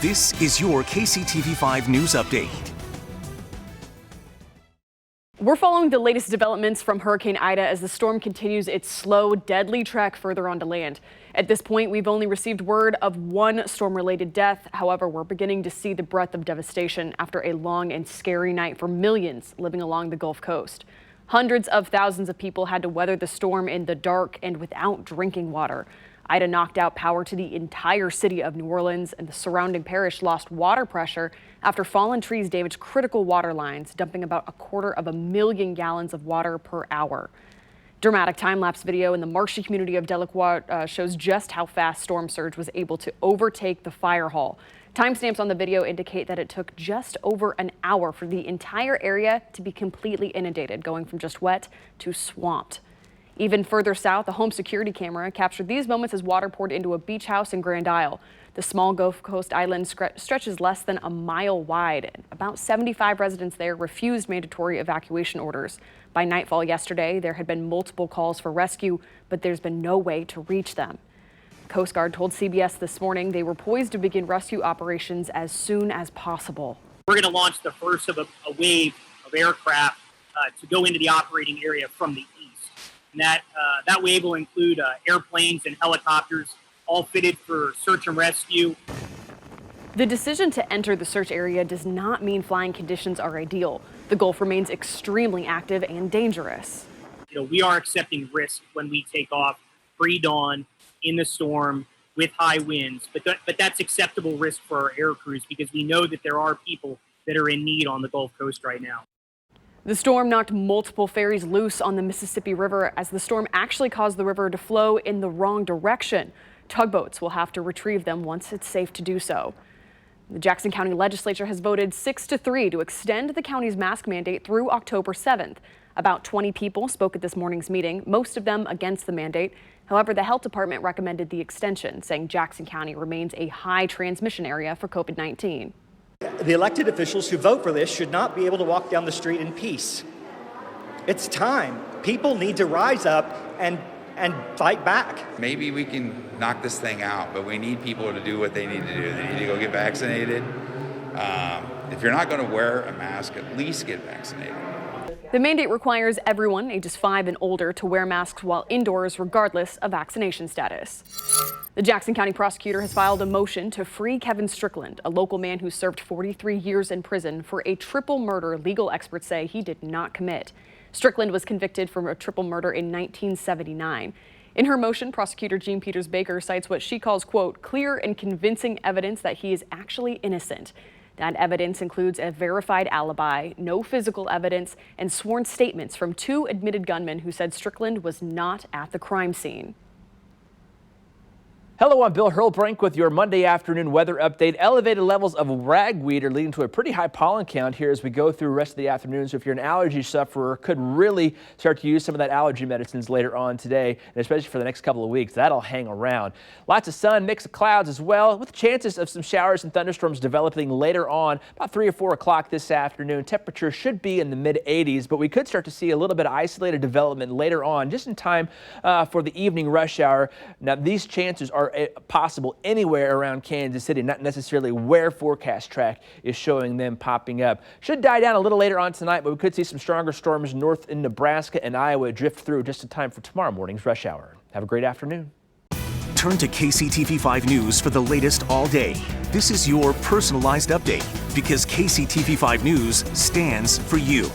This is your KCTV5 News Update. We're following the latest developments from Hurricane Ida as the storm continues its slow, deadly trek further onto land. At this point, we've only received word of one storm-related death. However, we're beginning to see the breadth of devastation after a long and scary night for millions living along the Gulf Coast. Hundreds of thousands of people had to weather the storm in the dark and without drinking water. Ida knocked out power to the entire city of New Orleans, and the surrounding parish lost water pressure after fallen trees damaged critical water lines, dumping about 250,000 gallons of water per hour. Dramatic time-lapse video in the marshy community of Delacroix shows just how fast storm surge was able to overtake the fire hall. Timestamps on the video indicate that it took just over an hour for the entire area to be completely inundated, going from just wet to swamped. Even further south, a home security camera captured these moments as water poured into a beach house in Grand Isle. The small Gulf Coast island stretches less than a mile wide. About 75 residents there refused mandatory evacuation orders. By nightfall yesterday, there had been multiple calls for rescue, but there's been no way to reach them. Coast Guard told CBS this morning they were poised to begin rescue operations as soon as possible. We're going to launch the first of a wave of aircraft to go into the operating area from the east. And that wave will include airplanes and helicopters, all fitted for search and rescue. The decision to enter the search area does not mean flying conditions are ideal. The Gulf remains extremely active and dangerous. We are accepting risk when we take off pre-dawn in the storm with high winds, but that's acceptable risk for our air crews because we know that there are people that are in need on the Gulf Coast right now. The storm knocked multiple ferries loose on the Mississippi River as the storm actually caused the river to flow in the wrong direction. Tugboats will have to retrieve them once it's safe to do so. The Jackson County Legislature has voted 6-3 to extend the county's mask mandate through October 7th. About 20 people spoke at this morning's meeting, most of them against the mandate. However, the health department recommended the extension, saying Jackson County remains a high transmission area for COVID-19. The elected officials who vote for this should not be able to walk down the street in peace. It's time. People need to rise up and fight back. Maybe we can knock this thing out, but we need people to do what they need to do. They need to go get vaccinated. If you're not going to wear a mask, at least get vaccinated. The mandate requires everyone ages 5 and older to wear masks while indoors, regardless of vaccination status. The Jackson County Prosecutor has filed a motion to free Kevin Strickland, a local man who served 43 years in prison for a triple murder legal experts say he did not commit. Strickland was convicted for a triple murder in 1979. In her motion, Prosecutor Jean Peters Baker cites what she calls, quote, clear and convincing evidence that he is actually innocent. That evidence includes a verified alibi, no physical evidence, and sworn statements from 2 admitted gunmen who said Strickland was not at the crime scene. Hello, I'm Bill Hurlbrink with your Monday afternoon weather update. Elevated levels of ragweed are leading to a pretty high pollen count here as we go through the rest of the afternoon. So if you're an allergy sufferer, could really start to use some of that allergy medicines later on today, and especially for the next couple of weeks. That'll hang around. Lots of sun, mix of clouds as well, with chances of some showers and thunderstorms developing later on, about 3 or 4 o'clock this afternoon. Temperature should be in the mid-80s, but we could start to see a little bit of isolated development later on, just in time for the evening rush hour. Now, these chances are possible anywhere around Kansas City, not necessarily where Forecast Track is showing them popping up. Should die down a little later on tonight, but we could see some stronger storms north in Nebraska and Iowa drift through just in time for tomorrow morning's rush hour. Have a great afternoon. Turn to KCTV5 News for the latest all day. This is your personalized update because KCTV5 News stands for you.